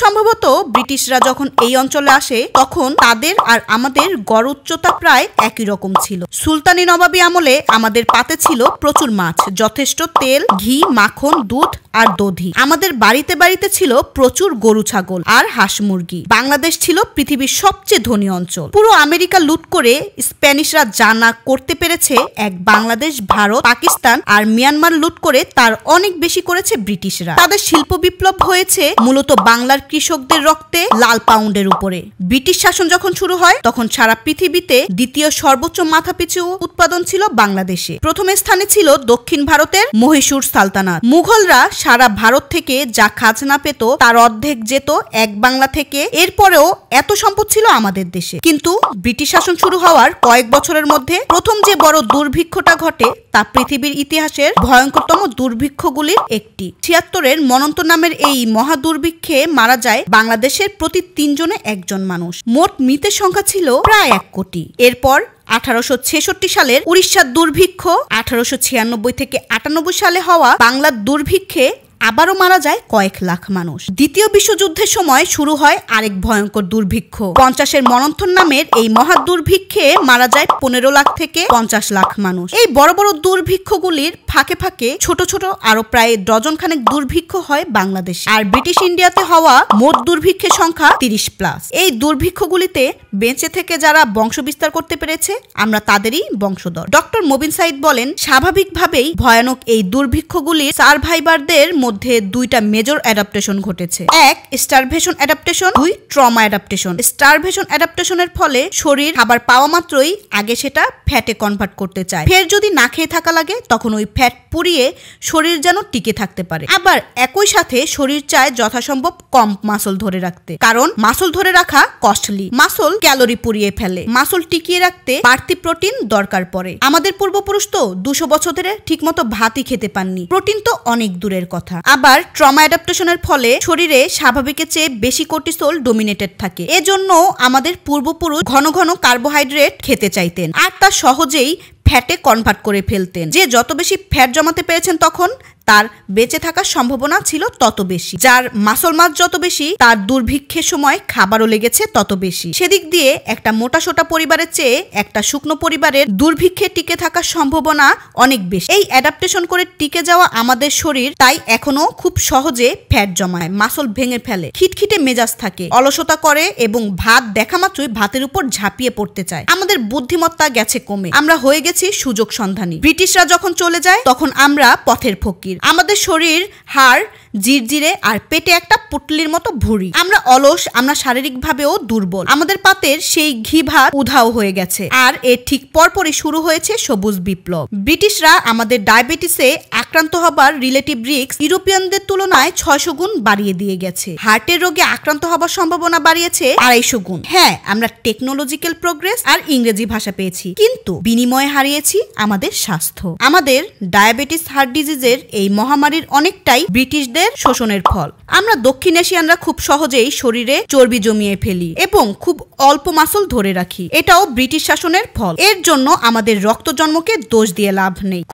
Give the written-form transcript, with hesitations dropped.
সম্ভবত ব্রিটিশরা যখন এই অঞ্চলে আসে তখন তাদের আর আমাদের গড় উচ্চতা প্রায় একই রকম ছিল। সুলতানি নবাবী আমলে আমাদের পাতে ছিল প্রচুর মাছ, যথেষ্ট তেল, ঘি, মাখন, দুধ আর দধি। আমাদের বাড়িতে বাড়িতে ছিল প্রচুর গরু, ছাগল আর হাঁস মুরগি। বাংলাদেশ ছিল পৃথিবীর সবচেয়ে ধনী অঞ্চল। পুরো আমেরিকা লুট করে স্প্যানিশরা যা না করতে পেরেছে, এক বাংলাদেশ, ভারত, পাকিস্তান আর মিয়ানমার লুট করে তার অনেক বেশি করেছে ব্রিটিশরা। তাদের শিল্প বিপ্লব হয়েছে মূলত বাংলার কৃষকদের রক্তে, লাল পাউন্ডের উপরে। ব্রিটিশ শাসন যখন শুরু হয় তখন সারা পৃথিবীতে দ্বিতীয় সর্বোচ্চ মাথাপিছু উৎপাদন ছিল বাংলাদেশে। প্রথম স্থানে ছিল দক্ষিণ ভারতের মহীশূর সালতানাত। মুঘলরা সারা ভারত থেকে যা খাজনা পেত তার অর্ধেক যেত এক বাংলা থেকে। এরপরেও এত সম্পদ ছিল আমাদের দেশে। কিন্তু ব্রিটিশ শাসন শুরু হওয়ার কয়েক বছরের মধ্যে প্রথম যে বড় দুর্ভিক্ষটা ঘটে তা পৃথিবীর ইতিহাসের ভয়ঙ্করতম দুর্ভিক্ষগুলির একটি। ৭৬-এর মনন্ত নামের এই মহা দুর্ভিক্ষে মারা যায় বাংলাদেশের প্রতি ৩ জনে ১ জন মানুষ। মোট মৃতের সংখ্যা ছিল প্রায় ১ কোটি। এরপর ১৮৬৬ সালের উড়িষ্যার দুর্ভিক্ষ, ১৮৯৬ থেকে ৯৮ সালে হওয়া বাংলার দুর্ভিক্ষে আবারও মারা যায় কয়েক লাখ মানুষ। দ্বিতীয় বিশ্বযুদ্ধের সময় শুরু হয় আরেক ভয়ঙ্কর দুর্ভিক্ষ। ৫০-এর মন্থন নামের এই মহা দুর্ভিক্ষে মারা যায় ১৫ লাখ থেকে ৫০ লাখ মানুষ। এই বড় বড় দুর্ভিক্ষগুলির ফাঁকে ফাঁকে ছোট ছোট আরো প্রায় ডজন খানেক দুর্ভিক্ষ হয় বাংলাদেশে। আর ব্রিটিশ ইন্ডিয়াতে হওয়া মোট দুর্ভিক্ষের সংখ্যা ৩০+। এই দুর্ভিক্ষগুলিতে বেঁচে থেকে যারা বংশ বিস্তার করতে পেরেছে আমরা তাদেরই বংশধর। ডক্টর মবিন সাইদ বলেন, স্বাভাবিকভাবেই ভয়ানক এই দুর্ভিক্ষগুলির সারভাইভারদের মধ্যে 2টা মেজর অ্যাডাপ্টেশন ঘটেছে। 1 starvation adaptation, 2 trauma adaptation. Starvation অ্যাডাপ্টেশনের ফলে শরীর খাবার পাওয়া মাত্রই আগে সেটা ফ্যাটে কনভার্ট করতে চায়। ফের যদি না খেয়ে থাকা লাগে তখন ওই ফ্যাট পুড়িয়ে শরীর যেন টিকে থাকতে পারে। আবার একই সাথে শরীর চায় যথাসম্ভব কম মাসল ধরে রাখতে, কারণ মাসল ধরে রাখা কস্টলি। মাসল ক্যালোরি পুড়িয়ে ফেলে। মাসল টিকিয়ে রাখতে বাড়তি প্রোটিন দরকার পড়ে। আমাদের পূর্বপুরুষ তো 200 বছর ধরে ঠিকমতো ভাতই খেতে পাননি, প্রোটিন তো অনেক দূরের কথা। আবার ট্রমা অ্যাডাপ্টেশনের ফলে শরীরে স্বাভাবিকের চেয়ে বেশি কর্টিসল ডোমিনেটেড থাকে। এজন্য আমাদের পূর্বপুরুষ ঘন ঘন কার্বোহাইড্রেট খেতে চাইতেন আর তা সহজেই ফ্যাটে কনভার্ট করে ফেলতেন। যে যত বেশি ফ্যাট জমাতে পেরেছেন তখন তার বেঁচে থাকার সম্ভাবনা ছিল তত বেশি। যার মাসল মাস যত বেশি তার দুর্ভিক্ষের সময় খাবারও লেগেছে তত বেশি। সেদিক দিয়ে একটা মোটাসোটা পরিবারের চেয়ে একটা শুকনো পরিবারের দুর্ভিক্ষে টিকে থাকার সম্ভাবনা অনেক বেশি। এই অ্যাডাপ্টেশন করে টিকে যাওয়া আমাদের শরীর তাই এখনো খুব সহজে ফ্যাট জমায়, মাসল ভেঙে ফেলে, খিটখিটে মেজাজ থাকে, অলসতা করে এবং ভাত দেখা মাত্রই ভাতের উপর ঝাঁপিয়ে পড়তে চায়। আমাদের বুদ্ধিমত্তা গেছে কমে, আমরা হয়ে গেছি সুযোগ সন্ধানী। ব্রিটিশরা যখন চলে যায় তখন আমরা পথের ফকির। আমাদের শরীর হাড় জিরজিরে আর পেটে একটা পুটলির মতো ভুঁড়ি। আমরা অলস, আমরা শারীরিকভাবেও দুর্বল। আমাদের পাতের সেই ঘি ভাত উধাও হয়ে গেছে। আর এর ঠিক পরপরই শুরু হয়েছে সবুজ বিপ্লব। ব্রিটিশরা আমাদের ডায়াবেটিসে আক্রান্ত হবার রিলেটিভ রিস্ক ইউরোপিয়ানদের তুলনায় 600 গুণ বাড়িয়ে দিয়ে গেছে। হার্টের রোগে আক্রান্ত হবার সম্ভাবনা বাড়িয়েছে 250 গুণ। হ্যাঁ, আমরা টেকনোলজিক্যাল প্রোগ্রেস আর ইংরেজি ভাষা পেয়েছি, কিন্তু বিনিময়ে হারিয়েছি আমাদের স্বাস্থ্য। আমাদের ডায়াবেটিস, হার্ট ডিজিজের এই মহামারীর অনেকটাই ব্রিটিশদের শোষণের ফল। আমরা দক্ষিণ এশিয়ানরা খুব সহজেই শরীরে চর্বি জমিয়ে ফেলি এবং খুব অল্প মাসল ধরে রাখি। এটাও ব্রিটিশ শাসনের ফল। এর জন্য আমাদের রক্ত জন্মকে দোষ দিয়ে লাভ নেই।